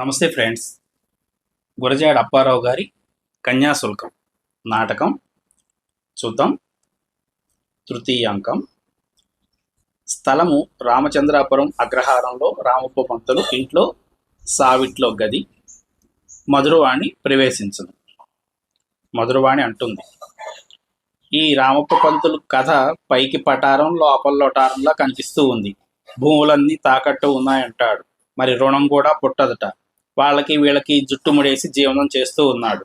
నమస్తే ఫ్రెండ్స్. గురజాడ అప్పారావు గారి కన్యాశుల్కం నాటకం చూద్దాం. తృతీయాంకం. స్థలము రామచంద్రాపురం అగ్రహారంలో రామప్ప పంతులు ఇంట్లో సావిట్లో గది. మధురవాణి ప్రవేశించును. మధురవాణి అంటుంది, ఈ రామప్ప పంతులు కథ పైకి పటారం లోపల లోటారంలా కనిపిస్తూ ఉంది. భూములన్నీ తాకట్టు ఉన్నాయంటాడు. మరి రుణం కూడా పుట్టదట. వాళ్ళకి వీళ్ళకి జుట్టు ముడేసి జీవనం చేస్తూ ఉన్నాడు.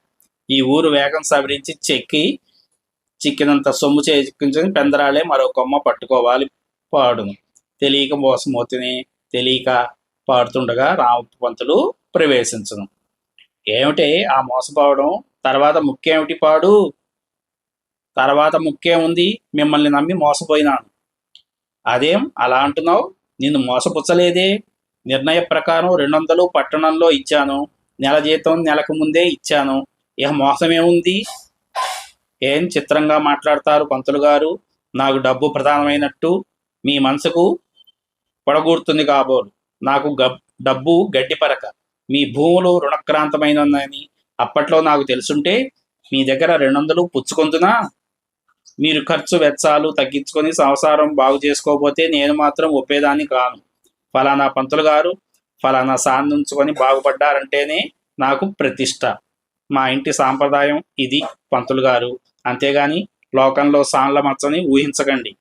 ఈ ఊరు వేగం సవరించి చిక్కినంత సొమ్ము చేయించుకుని పెందరాలే మరో కొమ్మ పట్టుకోవాలి పాడును. తెలియక మోసమోతిని తెలియక పాడుతుండగా రామప్ప పంతులు ప్రవేశించను. ఏమిటే ఆ మోసపోవడం? తర్వాత ముఖ్యేమిటి పాడు? తర్వాత ముఖ్యం ఉంది, మిమ్మల్ని నమ్మి మోసపోయినాను. అదేం అలా అంటున్నావు? నిన్ను మోసపుచ్చలేదే. నిర్ణయ ప్రకారం 200 పట్టణంలో ఇచ్చాను. నెల జీతం నెలకు ముందే ఇచ్చాను. ఇక మోసమేముంది? ఏం చిత్రంగా మాట్లాడతారు పంతులు గారు. నాకు డబ్బు ప్రధానమైనట్టు మీ మనసుకు పొడగూడుతుంది కాబోలు. నాకు డబ్బు గడ్డిపరక. మీ భూములు రుణక్రాంతమైనని అప్పట్లో నాకు తెలుసుంటే మీ దగ్గర 200 పుచ్చుకొందునా? మీరు ఖర్చు వెచ్చాలు తగ్గించుకొని సంసారం బాగు చేసుకోకపోతే నేను మాత్రం ఒప్పేదాన్ని కాను. ఫలానా పంతులు గారు ఫలానా సాధించుకొని బాగుపడ్డారంటేనే నాకు ప్రతిష్ట. మా ఇంటి సాంప్రదాయం ఇది పంతులు గారు. అంతేగాని లోకంలో సాన్ల మచ్చని ఊహించకండి.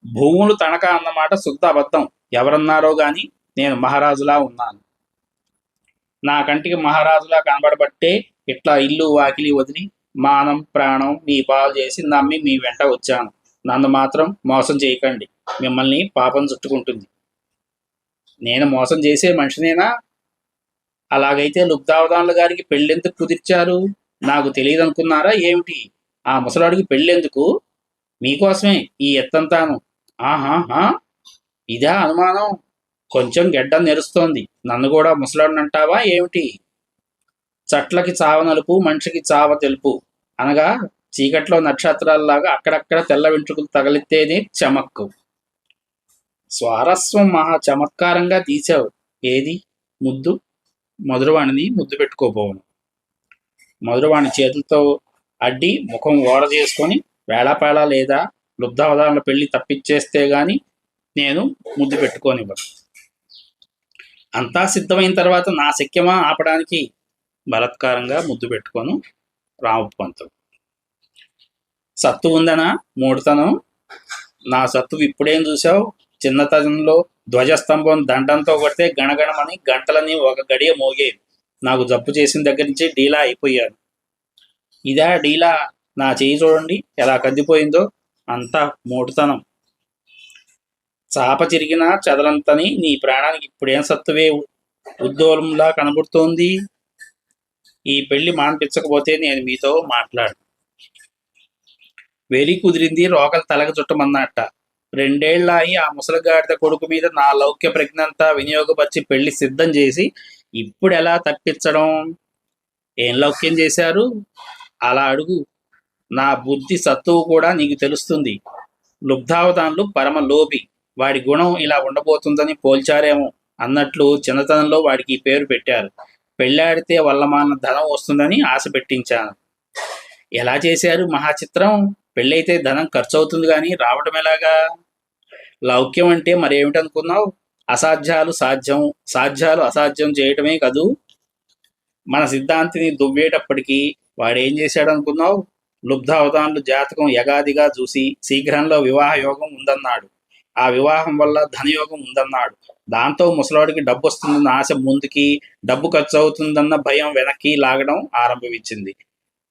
భూములు తనక అన్నమాట శుద్ధ అబద్ధం. ఎవరన్నారో గాని నేను మహారాజులా ఉన్నాను. నా కంటికి మహారాజులా కనబడబట్టే ఇట్లా ఇల్లు వాకిలి వదిలి మానం ప్రాణం మీ పాలు చేసి నమ్మి మీ వెంట వచ్చాను. నన్ను మాత్రం మోసం చేయకండి. మిమ్మల్ని పాపం చుట్టుకుంటుంది. నేను మోసం చేసే మనిషినేనా? అలాగైతే లుబ్ధావధానుల గారికి పెళ్ళెందుకు కుదిర్చారు? నాకు తెలియదు అనుకున్నారా ఏమిటి? ఆ ముసలాడికి పెళ్ళెందుకు? మీకోసమే ఈ ఎత్తంతాను. ఆహాహా, ఇదా అనుమానం? కొంచెం గెడ్డం నెరుస్తోంది. నన్ను కూడా ముసలాడినంటావా ఏమిటి? చట్లకి చావ నలుపు, మనిషికి చావ తెలుపు అనగా చీకట్లో నక్షత్రాలలాగా అక్కడక్కడ తెల్ల వెంట్రుకలు తగిలితేనే చమక్కు. స్వారస్వం మహా చమత్కారంగా తీసావు. ఏది ముద్దు? మధురవాణిని ముద్దు పెట్టుకోబోను. మధురవాణి చేతులతో అడ్డి ముఖం ఓడ చేసుకొని వేళాపేళ లేదా లుబ్ధావధానుల పెళ్లి తప్పించేస్తే గాని నేను ముద్దు పెట్టుకోనివ్వను. అంతా సిద్ధమైన తర్వాత నా శక్యమా ఆపడానికి? బలత్కారంగా ముద్దు పెట్టుకోను రామప్ప పంతులు. సత్తు ఉందనా మూడుతనం? నా సత్తు ఇప్పుడేం చూసావు? చిన్నతనంలో ధ్వజస్తంభం దండంతో కొడితే గణగణమని గంటలని ఒక గడియ మోగేవి. నాకు జబ్బు చేసిన దగ్గర నుంచి డీలా అయిపోయాను. ఇదా డీలా? నా చెయ్యి చూడండి ఎలా కద్దిపోయిందో. అంతా మూడుతనం. చాప చిరిగిన చెదలంతని నీ ప్రాణానికి ఇప్పుడేం సత్తువే ఉద్దోలంలా కనబడుతోంది. ఈ పెళ్లి మాన్పించకపోతే నేను మీతో మాట్లాడు. వెలి కుదిరింది రోకలు తలగ చుట్టమన్నట్ట. 2 ఏళ్ళాయి ఆ ముసలిగాడిద కొడుకు మీద నా లౌక్య ప్రజ్ఞంతా వినియోగపరిచి పెళ్లి సిద్ధం చేసి ఇప్పుడు ఎలా తప్పించడం? ఏం లౌక్యం చేశారు? అలా అడుగు. నా బుద్ధి సత్తువు కూడా నీకు తెలుస్తుంది. లుబ్ధావధానులు పరమ లోభి. వాడి గుణం ఇలా ఉండబోతుందని పోల్చారేమో అన్నట్లు చిన్నతనంలో వాడికి ఈ పేరు పెట్టారు. పెళ్ళాడితే వల్లమాన ధనం వస్తుందని ఆశ పెట్టించాను. ఎలా చేశారు మహాచిత్రం? పెళ్ళైతే ధనం ఖర్చు అవుతుంది కానీ రావడం ఎలాగా? లౌక్యం అంటే మరేమిటనుకున్నావు? అసాధ్యాలు సాధ్యం, సాధ్యాలు అసాధ్యం చేయటమే కదూ. మన సిద్ధాంతిని దువ్వేటప్పటికీ వాడేం చేశాడు అనుకున్నావు? లుబ్ధావధానులు జాతకం యగాదిగా చూసి శీఘ్రంలో వివాహ యోగం ఉందన్నాడు. ఆ వివాహం వల్ల ధనయోగం ఉందన్నాడు. దాంతో ముసలాడికి డబ్బు వస్తుందన్న ఆశ ముందుకి, డబ్బు ఖర్చు అవుతుందన్న భయం వెనక్కి లాగడం ఆరంభించింది.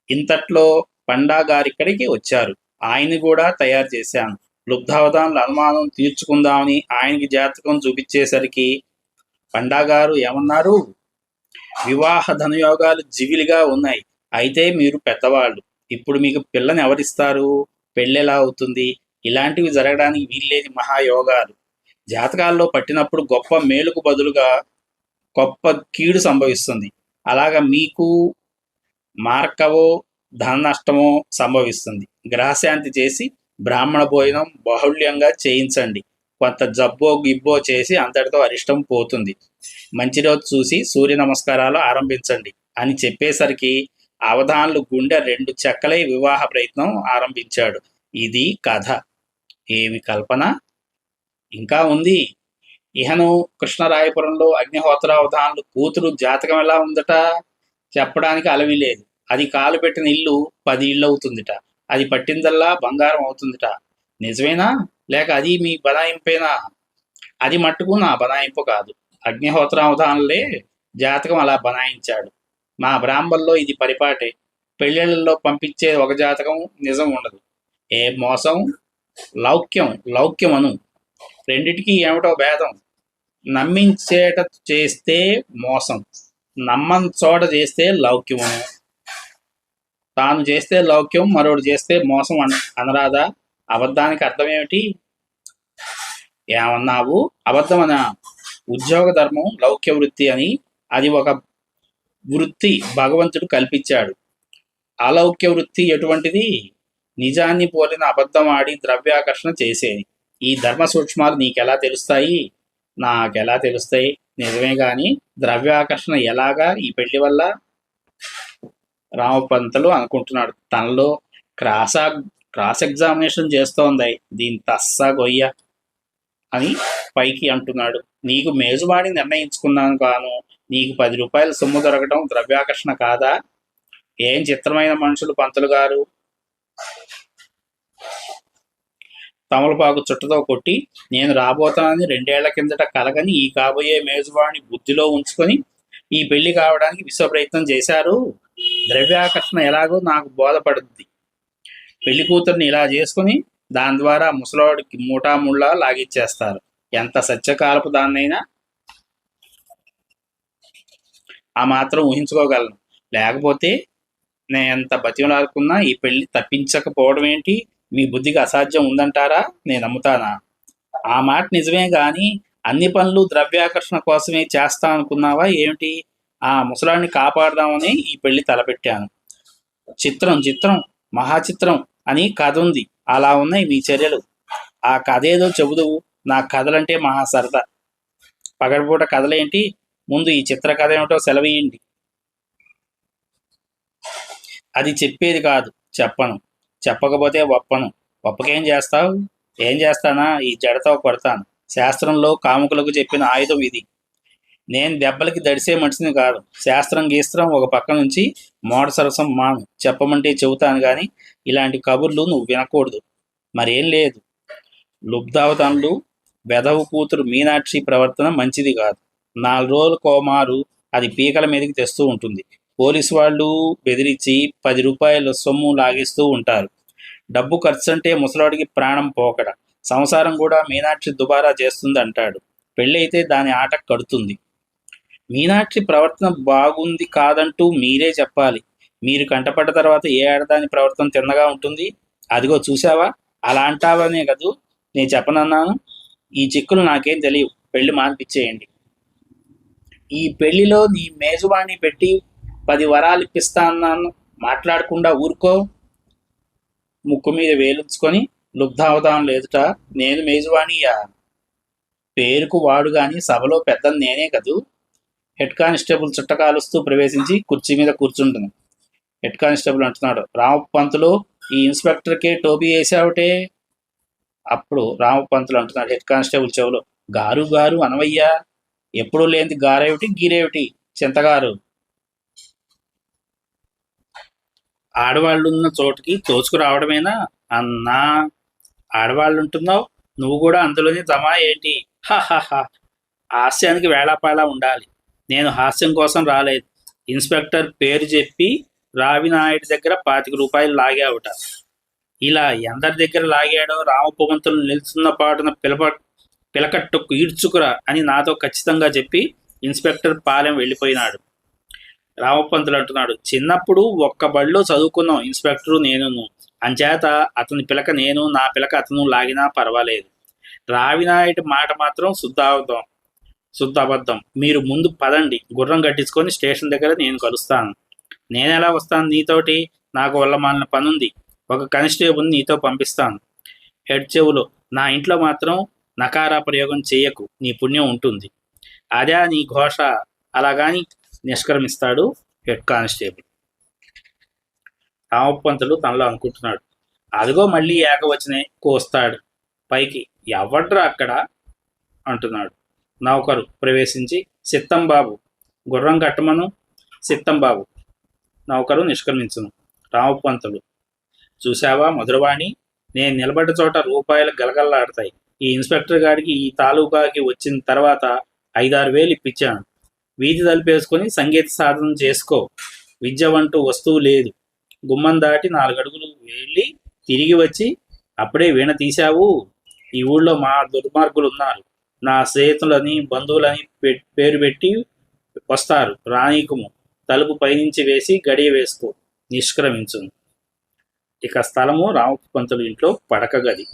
ఇంతట్లో పండా గారిక్కడికి వచ్చారు. ఆయన్ని కూడా తయారు చేశాను. లుబ్ధావధానుల అనుమానం తీర్చుకుందామని ఆయనకి జాతకం చూపించేసరికి పండా గారు ఏమన్నారు? వివాహ ధనయోగాలు జిగిలిగా ఉన్నాయి. అయితే మీరు పెద్దవాళ్ళు. ఇప్పుడు మీకు పిల్లని ఎవరిస్తారు? పెళ్ళెలా అవుతుంది? ఇలాంటివి జరగడానికి వీల్లేని మహాయోగాలు. జాతకాల్లో పట్టినప్పుడు గొప్ప మేలుకు బదులుగా గొప్ప కీడు సంభవిస్తుంది. అలాగా మీకు మార్కవో ధన నష్టమో సంభవిస్తుంది. గ్రహశాంతి చేసి బ్రాహ్మణ భోజనం బాహుళ్యంగా చేయించండి. కొంత జబ్బో గిబ్బో చేసి అంతటితో అరిష్టం పోతుంది. మంచి రోజు చూసి సూర్య నమస్కారాలు ఆరంభించండి అని చెప్పేసరికి అవధాన్లు గుండె 2 చెక్కలై వివాహ ప్రయత్నం ఆరంభించాడు. ఇది కథ. ఏమి కల్పన! ఇంకా ఉంది. ఇహను కృష్ణరాయపురంలో అగ్నిహోత్రావధాన్లు కూతురు జాతకం ఎలా ఉందట చెప్పడానికి అలవి లేదు. అది కాలు పెట్టిన ఇల్లు 10 ఇళ్ళు అవుతుందిట. అది పట్టిందల్లా బంగారం అవుతుందిట. నిజమేనా లేక అది మీ బనాయింపేనా? అది మట్టుకు నా బనాయింపు కాదు. అగ్నిహోత్రావధానులే జాతకం అలా బనాయించాడు. మా బ్రాహ్మణుల్లో ఇది పరిపాటే. పెళ్ళిళ్ళల్లో పంపించే ఒక జాతకం నిజం ఉండదు. ఏ మోసం! లౌక్యం లౌక్యమను. రెండిటికి ఏమిటో భేదం. నమ్మించేట చేస్తే మోసం, నమ్మని చోట చేస్తే లౌక్యమను. తాను చేస్తే లౌక్యం, మరోడు చేస్తే మోసం అనరాదా? అబద్ధానికి అర్థమేమిటి? ఏమన్నావు? అబద్ధమనా? ఉద్యోగ ధర్మం లౌక్య వృత్తి అని. అది ఒక వృత్తి భగవంతుడు కల్పించాడు. అలౌక్య వృత్తి ఎటువంటిది? నిజాన్ని పోలిన అబద్ధం ఆడి ద్రవ్యాకర్షణ చేసేది. ఈ ధర్మ సూక్ష్మాలు నీకెలా తెలుస్తాయి? నాకెలా తెలుస్తాయి? నిజమే గాని ద్రవ్యాకర్షణ ఎలాగా ఈ పెళ్లి వల్ల? రామపంతులు అనుకుంటున్నాడు. తనలో క్రాస్ ఎగ్జామినేషన్ చేస్తోంది దీని తస్సా గొయ్య అని పైకి అంటున్నాడు. నీకు మేజువాడి నిర్ణయించుకున్నాను కాను. నీకు 10 రూపాయల సొమ్ము దొరకటం ద్రవ్యాకర్షణ కాదా? ఏం చిత్రమైన మనుషులు పంతులు గారు. తమలపాకు చుట్టతో కొట్టి నేను రాబోతానని 2 ఏళ్ల కిందట కలగని ఈ కాబోయే మేజువాడిని బుద్ధిలో ఉంచుకొని ఈ పెళ్లి కావడానికి విశ్వ ప్రయత్నం చేశారు. ద్రవ్యాకర్షణ ఎలాగో నాకు బోధపడుద్ది. పెళ్లి కూతుర్ని ఇలా చేసుకుని దాని ద్వారా ముసలోడికి మూటాముళ్ళ లాగిచ్చేస్తారు. ఎంత సత్యకాలపు దాన్నైనా ఆ మాత్రం ఊహించుకోగలను. లేకపోతే నేను ఎంత బతిమలాడుకున్నా ఈ పెళ్లి తప్పించకపోవడం ఏంటి? మీ బుద్ధికి అసాధ్యం ఉందంటారా? నేను నమ్ముతానా? ఆ మాట నిజమే గాని అన్ని పనులు ద్రవ్యాకర్షణ కోసమే చేస్తా అనుకున్నావా ఏమిటి? ఆ ముసలాన్ని కాపాడదామని ఈ పెళ్లి తలపెట్టాను. చిత్రం చిత్రం మహాచిత్రం అని కథ ఉంది. అలా ఉన్నాయి మీ చర్యలు. ఆ కథ ఏదో చెబుదువు. నాకు కథలంటే మహా సరదా. పగటిపూట కథలేంటి? ముందు ఈ చిత్ర కథ ఏమిటో సెలవీయండి. అది చెప్పేది కాదు, చెప్పను. చెప్పకపోతే ఒప్పను. ఒప్పకేం చేస్తావు? ఏం చేస్తానా? ఈ జడతో కొడతాను. శాస్త్రంలో కాముకులకు చెప్పిన ఆయుధం ఇది. నేను దెబ్బలకి దడిసే మనిషిని కాదు. శాస్త్రం గీస్త్రం ఒక పక్క నుంచి మోడ సరసం మాను. చెప్పమంటే చెబుతాను కానీ ఇలాంటి కబుర్లు నువ్వు వినకూడదు. మరేం లేదు. లుబ్ధావతాన్లు వెధవు కూతురు మీనాక్షి ప్రవర్తన మంచిది కాదు. 4 రోజుల కోమారు అది పీకల మీదకి తెస్తూ ఉంటుంది. పోలీసు వాళ్ళు బెదిరించి 10 రూపాయల సొమ్ము లాగేస్తూ ఉంటారు. డబ్బు ఖర్చు అంటే ముసలాడికి ప్రాణం పోకడ. సంసారం కూడా మీనాక్షి దుబారా చేస్తుంది అంటాడు. పెళ్ళి అయితే దాని ఆట కడుతుంది. మీనాక్షి ప్రవర్తన బాగుంది కాదంటూ మీరే చెప్పాలి. మీరు కంటపడ్డ తర్వాత ఏ ఆడదాని ప్రవర్తన తిన్నగా ఉంటుంది? అదిగో చూసావా? అలా అంటావనే కదూ నేను చెప్పనన్నాను. ఈ చిక్కులు నాకేం తెలియవు. పెళ్లి మానిపించేయండి. ఈ పెళ్లిలో నీ మేజువాణి పెట్టి 10 వరాలు ఇప్పిస్తా అన్నాను. మాట్లాడకుండా ఊరుకో. ముక్కు మీద వేలుంచుకొని లుబ్ధావతాం లేదుట నేను మేజువాణియా? పేరుకు వాడు గాని సభలో పెద్దని నేనే కదూ. హెడ్ కానిస్టేబుల్ చుట్టకాలుస్తూ ప్రవేశించి కుర్చీ మీద కూర్చుంటుంది. హెడ్ కానిస్టేబుల్ అంటున్నాడు, రామపంతులు ఈ ఇన్స్పెక్టర్కే టోపీ వేసావుటే? అప్పుడు రామపంతులు అంటున్నాడు హెడ్ కానిస్టేబుల్ చెవులో, గారు గారు అనవయ్యా. ఎప్పుడూ లేనిది గారేమిటి గీరేమిటి చింతగారు? ఆడవాళ్ళున్న చోటుకి తోచుకురావడమేనా అన్నా? ఆడవాళ్ళుంటున్నావు, నువ్వు కూడా అందులోనే జమా ఏంటి? హాహాహా. హాస్యానికి వేళాపాళా ఉండాలి. నేను హాస్యం కోసం రాలేదు. ఇన్స్పెక్టర్ పేరు చెప్పి రావినాయుడి దగ్గర 25 రూపాయలు లాగావుట. ఇలా ఎందరి దగ్గర లాగాడో రామపవంతులు నిల్చున్న పాటున పిలకట్టుకు ఈడ్చుకురా అని నాతో ఖచ్చితంగా చెప్పి ఇన్స్పెక్టర్ పాలెం వెళ్ళిపోయినాడు. రామపంతులు అంటున్నాడు, చిన్నప్పుడు ఒక్క బడిలో చదువుకున్నాం ఇన్స్పెక్టరు నేనును. అంచేత అతని పిలక నేను, నా పిలక అతను లాగినా పర్వాలేదు. రావినాయుడి మాట మాత్రం శుద్ధ అబద్ధం. మీరు ముందు పదండి, గుర్రం కట్టించుకొని స్టేషన్ దగ్గర నేను కలుస్తాను. నేనెలా వస్తాను నీతోటి? నాకు వల్ల మాలిన పనుంది. ఒక కానిస్టేబుల్ని నీతో పంపిస్తాను. హెడ్ చెవులో, నా ఇంట్లో మాత్రం నకారా ప్రయోగం చేయకు, నీ పుణ్యం ఉంటుంది. అదే నీ ఘోష, అలాగాని నిష్క్రమిస్తాడు హెడ్ కానిస్టేబుల్. రామపంతులు తనలో అనుకుంటున్నాడు, అదిగో మళ్ళీ ఏకవచనే కోస్తాడు పైకి. ఎవడ్రా అక్కడ అంటున్నాడు. నౌకరు ప్రవేశించి, సిత్తంబాబు గుర్రం కట్టమను. సిత్తంబాబు. నౌకరు నిష్క్రమించును. రామపంతులు, చూశావా మధురవాణి, నేను నిలబడ్డ చోట రూపాయలు గలగల్లాడతాయి. ఈ ఇన్స్పెక్టర్ గారికి ఈ తాలూకాకి వచ్చిన తర్వాత 5-6 వేలు ఇప్పించాను. వీధి తలిపేసుకొని సంగీత సాధన చేసుకో. విద్య వంటూ వస్తువు లేదు. గుమ్మం దాటి 4 అడుగులు వెళ్ళి తిరిగి వచ్చి అప్పుడే వీణ తీశావు. ఈ ఊళ్ళో మా దుర్మార్గులు ఉన్నారు. నా స్నేహితులని బంధువులని పేరు పెట్టి వస్తారు. రానీకుము. తలుపు పైనుంచి వేసి గడియ వేసుకో. నిష్క్రమించును. ఇక స్థలము రామపంతులు ఇంట్లో పడక గది.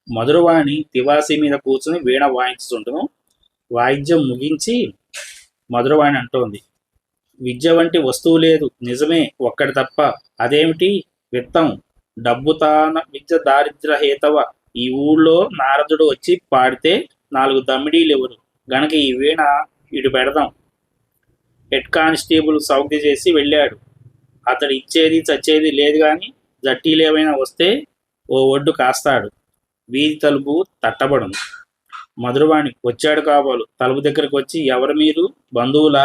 మధురవాణి తివాసి మీద కూర్చుని వీణ వాయించుతుంటను. వాయిద్యం ముగించి మధురవాణి అంటోంది, విద్య వంటి వస్తువు లేదు, నిజమే, ఒక్కటి తప్ప. అదేమిటి? విత్తం. డబ్బు తాన విద్య దారిద్ర్య హేతవ. ఈ ఊళ్ళో నారదుడు వచ్చి పాడితే 4 దమ్మిడీలు ఎవరు గనక ఈ వీణ ఇటు పెడదాం. హెడ్ కానిస్టేబుల్ సౌజ్ఞ చేసి వెళ్ళాడు. అతడు ఇచ్చేది చచ్చేది లేదు గాని జట్టీలు ఏమైనా వస్తే ఓ ఒడ్డు కాస్తాడు. వీధి తలుపు తట్టబడును. మధురవాణి వచ్చాడు కాబోలు. తలుపు దగ్గరకు వచ్చి, ఎవరు మీరు? బంధువులా?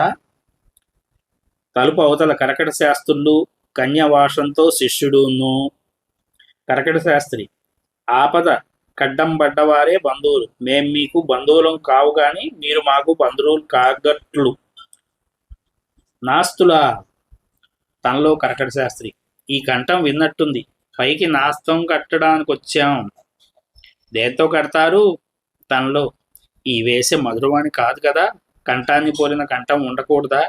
తలుపు అవతల కరకట శాస్త్రులు కన్యవాషంతో శిష్యుడును. కరకట శాస్త్రి, ఆపద కడ్డం పడ్డవారే బంధువులు. మేం మీకు బంధువులం కావు గాని మీరు మాకు బంధువులు కాగట్లు. నాస్తులా? తనలో కరకట శాస్త్రి, ఈ కంఠం విన్నట్టుంది. పైకి నాస్తం కట్టడానికి వచ్చాం. దేంతో కడతారు? తనలో, ఈ వేసే మధురవాణి కాదు కదా. కంఠాన్ని పోలిన కంఠం ఉండకూడదా?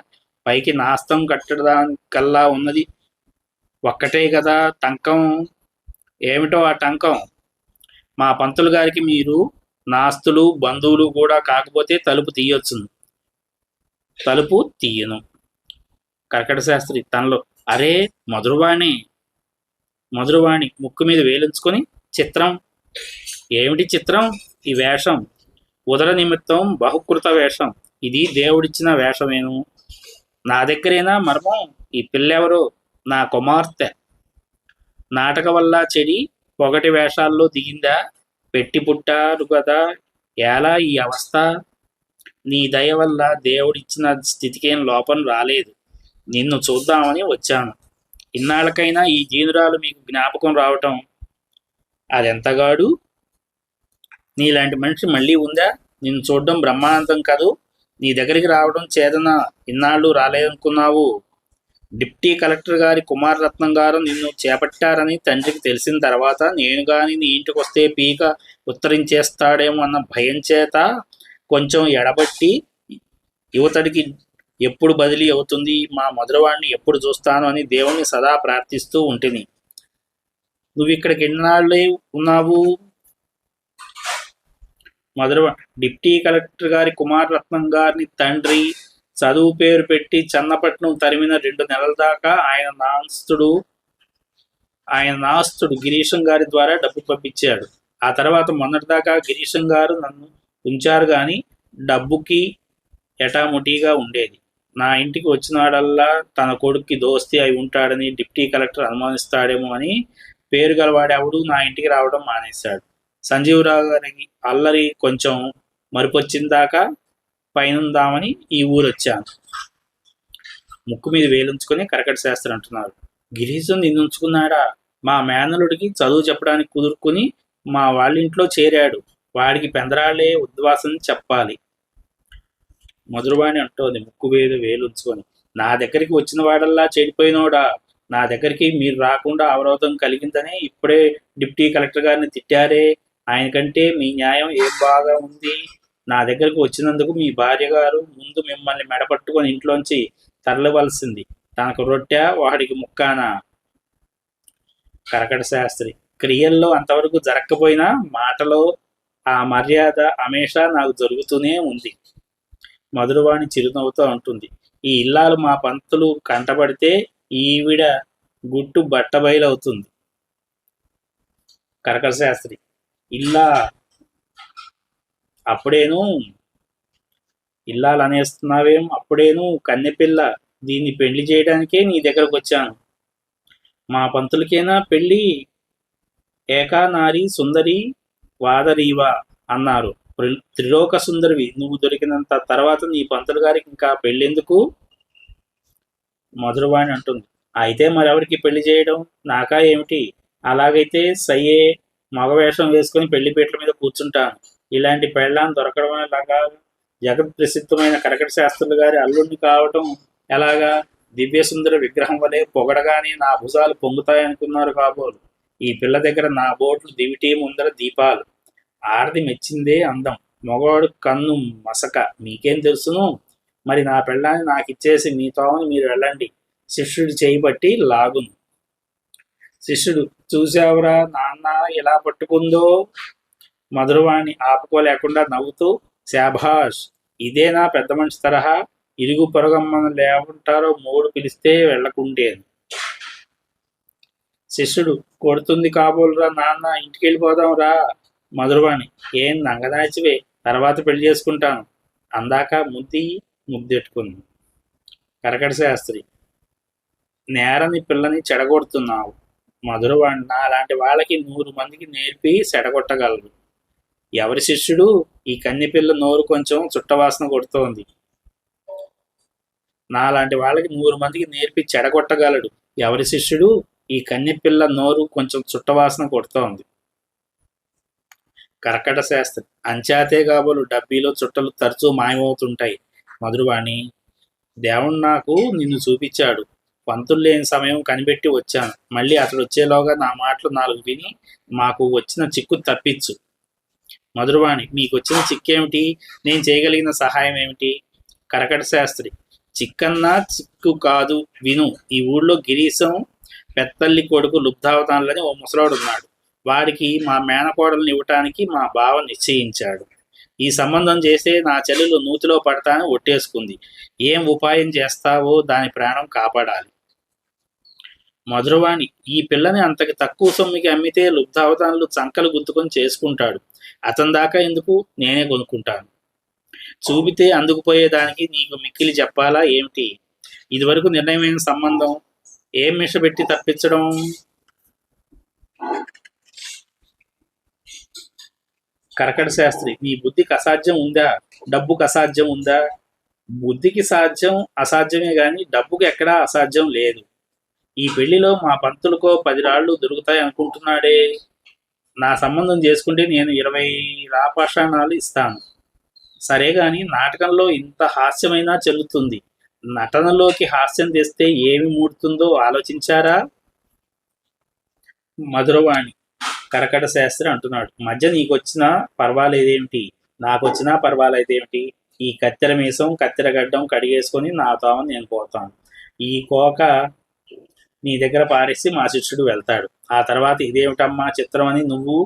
పైకి నాస్తం కట్టడానికల్లా ఉన్నది ఒక్కటే కదా, టంకం. ఏమిటో ఆ టంకం? మా పంతులు గారికి మీరు నాస్తులు బంధువులు కూడా కాకపోతే తలుపు తీయొచ్చును. తలుపు తీయను. కర్కట శాస్త్రి తనలో, అరే మధురవాణి. మధురవాణి ముక్కు మీద వేలుంచుకొని, చిత్రం. ఏమిటి చిత్రం? ఈ వేషం ఉదర నిమిత్తం బహుకృత వేషం. ఇది దేవుడిచ్చిన వేషమేను. నా దగ్గరేనా మర్మం? ఈ పిల్లెవరో? నా కుమార్తె. నాటక వల్ల చెడి పొగటి వేషాల్లో దిగిందా? పెట్టి పుట్టారు కదా, ఎలా ఈ అవస్థ? నీ దయ వల్ల దేవుడిచ్చిన స్థితికేం లోపం రాలేదు. నిన్ను చూద్దామని వచ్చాను. ఇన్నాళ్ళకైనా ఈ జీనురాలు మీకు జ్ఞాపకం రావటం అదెంతగాడు? నీలాంటి మనిషి మళ్ళీ ఉందా? నిన్ను చూడడం బ్రహ్మానందం కదూ. నీ దగ్గరికి రావడం చేదన. ఇన్నాళ్ళు రాలేదనుకున్నావు. డిప్టీ కలెక్టర్ గారి కుమారరత్నం గారు నిన్ను చేపట్టారని తండ్రికి తెలిసిన తర్వాత నేను గాని నీ ఇంటికి వస్తే పీక ఉత్తరించేస్తాడేమో అన్న భయం చేత కొంచెం ఎడబట్టి యువతడికి ఎప్పుడు బదిలీ అవుతుంది, మా మధురవాణ్ణి ఎప్పుడు చూస్తాను అని దేవుణ్ణి సదా ప్రార్థిస్తూ ఉంటిని. నువ్వు ఇక్కడికి ఎన్నాళ్ళే ఉన్నావు? డిప్టీ కలెక్టర్ గారి కుమారరత్నం గారిని తండ్రి చదువు పేరు పెట్టి చన్నపట్నం తరిమిన 2 నెలల దాకా ఆయన నాస్తుడు గిరీశం గారి ద్వారా డబ్బు పంపించాడు. ఆ తర్వాత మొన్నటిదాకా గిరీశం గారు నన్ను ఉంచారు గాని డబ్బుకి ఎటాముటీగా ఉండేది. నా ఇంటికి వచ్చినాడల్లా తన కొడుక్కి దోస్తి అయి ఉంటాడని డిప్టీ కలెక్టర్ అనుమానిస్తాడేమో అని పేరు గలవాడెవడు నా ఇంటికి రావడం మానేశాడు. సంజీవరావు గారికి అల్లరి కొంచెం మరిపొచ్చిందాకా పైనుందామని ఈ ఊరొచ్చాను. ముక్కు మీద వేలుంచుకొని కరకట శాస్త్రి అంటున్నారు, గిరీశం నిన్నుంచుకున్నాడా? మా మేనలుడికి చదువు చెప్పడానికి కుదుర్కొని మా వాళ్ళింట్లో చేరాడు. వాడికి పెందరాళ్లే ఉద్వాసం చెప్పాలి. మధురవాణి అంటోంది ముక్కు మీద వేలుంచుకొని, నా దగ్గరికి వచ్చిన వాడల్లా చెడిపోయినోడా? నా దగ్గరికి మీరు రాకుండా అవరోధం కలిగిందని ఇప్పుడే డిప్టీ కలెక్టర్ గారిని తిట్టారే. ఆయనకంటే మీ న్యాయం ఏం బాగా ఉంది? నా దగ్గరకు వచ్చినందుకు మీ భార్య గారు ముందు మిమ్మల్ని మెడపట్టుకొని ఇంట్లోంచి తరలివలసింది. తనకు రొట్టె వాడికి ముక్కానా? కరకట శాస్త్రి, క్రియల్లో అంతవరకు జరగకపోయినా మాటలో ఆ మర్యాద హమేషా నాకు జరుగుతూనే ఉంది. మధురవాణి చిరునవ్వుతో అంటుంది, ఈ ఇల్లాలు మా పంతులు కంటపడితే ఈవిడ గుట్టు బట్టబయలవుతుంది. కరకట శాస్త్రి, ఇల్లా అప్పుడేను ఇల్లాలనేస్తున్నావేం? అప్పుడేను కన్నెపిల్ల, దీన్ని పెళ్లి చేయడానికే నీ దగ్గరకు వచ్చాను. మా పంతులకేనా పెళ్ళి? ఏకా నారీ సుందరి వాదరీవా అన్నారు. త్రిలోక సుందరివి నువ్వు దొరికినంత తర్వాత నీ పంతులు గారికి ఇంకా పెళ్ళెందుకు? మధురవాణి అంటుంది. అయితే మరెవరికి పెళ్లి చేయడం? నాకా ఏమిటి? అలాగైతే సయ్యే, మగవేషం వేసుకుని పెళ్లిపీటల మీద కూర్చుంటాను. ఇలాంటి పెళ్ళాం దొరకడం ఎలాగా? జగత్ ప్రసిద్ధమైన కరకట శాస్త్రులు గారి అల్లుడిని కావటం ఎలాగా? దివ్యసుందర విగ్రహం వలె పొగడగానే నా భుజాలు పొంగుతాయనుకున్నారు కాబోలు. ఈ పిల్ల దగ్గర నా బోట్లు దివిటీ ముందర దీపాలు. ఆడది మెచ్చిందే అందం, మగవాడు కన్ను మసక. మీకేం తెలుసును? మరి నా పెళ్ళాన్ని నాకిచ్చేసి మీ తోమని మీరు వెళ్ళండి. శిష్యుడు చేయబట్టి లాగును. శిష్యుడు, చూసావురా నాన్న ఎలా పట్టుకుందో? మధురవాణి ఆపుకోలేకుండా నవ్వుతూ, శాభాష్, ఇదేనా పెద్ద మనిషి తరహా? ఇరుగు పొరగమ్మను లేకుంటారో మూడు పిలిస్తే వెళ్ళకుంటేను. శిష్యుడు, కొడుతుంది కాబోలురా నాన్న, ఇంటికి వెళ్ళిపోదాం రా. మధురవాణి, ఏం నంగనాచివే, తర్వాత పెళ్లి చేసుకుంటాను అందాక ముద్దెట్టుకుంది. కరకట శాస్త్రి, నేరని పిల్లని చెడగొడుతున్నావు. మధురవాణి, అలాంటి వాళ్ళకి 100 మందికి నేర్పి చెడగొట్టగలరు. ఎవరి శిష్యుడు? ఈ కన్నెపిల్ల నోరు కొంచెం చుట్టవాసన కొడుతోంది. నాలాంటి వాళ్ళకి 100 మందికి నేర్పి చెడగొట్టగలడు. ఎవరి శిష్యుడు? ఈ కన్నెపిల్ల నోరు కొంచెం చుట్టవాసన కొడుతోంది. కర్కట శాస్త్రి, అంచాతే కాబోలు డబ్బీలో చుట్టలు తరచూ మాయమవుతుంటాయి. మధురవాణి, దేవుడు నాకు నిన్ను చూపించాడు. పంతులు లేని సమయం కనిపెట్టి వచ్చాను. మళ్ళీ అతడు వచ్చేలోగా నా మాటలు 4 విని మాకు వచ్చిన చిక్కు తప్పించు. మధురవాణి, మీకు వచ్చిన చిక్కేమిటి? నేను చేయగలిగిన సహాయం ఏమిటి? కరకట శాస్త్రి, చిక్కన్నా చిక్కు కాదు, విను. ఈ ఊళ్ళో గిరీశం పెత్తల్లి కొడుకు లుబ్ధావతానులని ఓ ముసలాడు ఉన్నాడు. వాడికి మా మేనకోడల్ని ఇవ్వటానికి మా బావ నిశ్చయించాడు. ఈ సంబంధం చేస్తే నా చెల్లెలు నూతిలో పడతాని ఒట్టేసుకుంది. ఏం ఉపాయం చేస్తావో దాని ప్రాణం కాపాడాలి. మధురవాణి, ఈ పిల్లని అంతకి తక్కువ సొమ్మికి అమ్మితే లుబ్ధావతానులు చంకలు గుద్దుకొని చేసుకుంటాడు. అతని దాకా ఎందుకు, నేనే కొనుక్కుంటాను. చూపితే అందుకుపోయేదానికి నీకు మిక్కిలి చెప్పాలా ఏమిటి? ఇదివరకు నిర్ణయమైన సంబంధం ఏం మిషపెట్టి తప్పించడం? కరకట శాస్త్రి, మీ బుద్ధికి అసాధ్యం ఉందా? డబ్బుకి అసాధ్యం ఉందా? బుద్ధికి సాధ్యం అసాధ్యమే గాని డబ్బుకి ఎక్కడా అసాధ్యం లేదు. ఈ పెళ్లిలో మా పంతులకో 10 రాళ్ళు దొరుకుతాయి అనుకుంటున్నాడే. నా సంబంధం చేసుకుంటే నేను 20 రాపాషాణాలు ఇస్తాను. సరే గాని నాటకంలో ఇంత హాస్యమైనా చెల్లుతుంది. నటనలోకి హాస్యం తెస్తే ఏమి మూడుతుందో ఆలోచించారా? మధురవాణి, కరకట శాస్త్రి అంటున్నాడు. మధ్య నీకొచ్చినా పర్వాలేదేమిటి, నాకొచ్చినా పర్వాలేదేమిటి? ఈ కత్తెర మీసం కత్తెర గడ్డం కడిగేసుకొని నా తామని నేను పోతాను. ఈ కోక నీ దగ్గర పారేసి మా శిష్యుడు వెళ్తాడు. ఆ తర్వాత ఇదేమిటమ్మా చిత్రం అని నువ్వు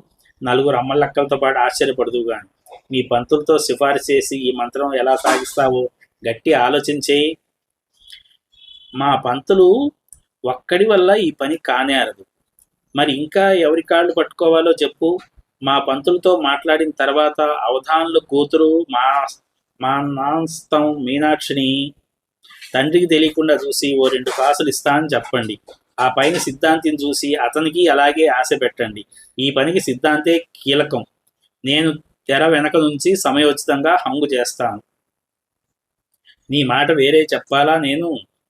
4 అమ్మలక్కలతో పాటు ఆశ్చర్యపడదు గాని నీ పంతులతో సిఫారసు చేసి ఈ మంత్రం ఎలా సాగిస్తావో గట్టి ఆలోచించేయి. మా పంతులు ఒక్కడి వల్ల ఈ పని కానేరదు. మరి ఇంకా ఎవరి కాళ్ళు పట్టుకోవాలో చెప్పు. మా పంతులతో మాట్లాడిన తర్వాత అవధానుల కూతురు మా నాస్తం మీనాక్షిని తండ్రికి తెలియకుండా చూసి ఓ 2 కాసులు ఇస్తానని చెప్పండి. ఆ పైన సిద్ధాంతిని చూసి అతనికి అలాగే ఆశ పెట్టండి. ఈ పనికి సిద్ధాంతే కీలకం. నేను తెర వెనక నుంచి సమయోచితంగా హంగు చేస్తాను. నీ మాట వేరే చెప్పాలా? నేను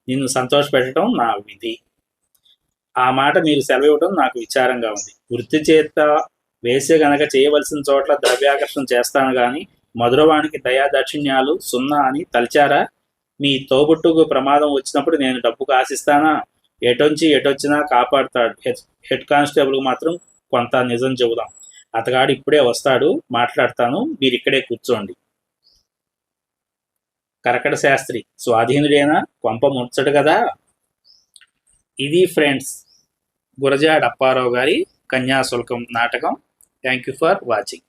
నిన్ను సంతోషపెట్టడం నా విధి. ఆ మాట మీరు సెలవివ్వడం నాకు విచారంగా ఉంది. వృత్తి చేత వేసే గనక చేయవలసిన చోట్ల ద్రవ్యాకర్షణ చేస్తాను గాని మధురవాణికి దయాదాక్షిణ్యాలు 0 అని తలిచారా? మీ తోబుట్టుకు ప్రమాదం వచ్చినప్పుడు నేను డబ్బుకు ఆశిస్తానా? ఎటొచ్చినా కాపాడుతాడు. హెడ్ కానిస్టేబుల్కి మాత్రం కొంత నిజం చెబుదాం. అతగాడు ఇప్పుడే వస్తాడు, మాట్లాడతాను, మీరిక్కడే కూర్చోండి. కరకట శాస్త్రి, స్వాధీనుడేనా? కొంప ముచ్చడు కదా. ఇది ఫ్రెండ్స్ గురజాడ అప్పారావు గారి కన్యాశుల్కం నాటకం. Thank you for watching.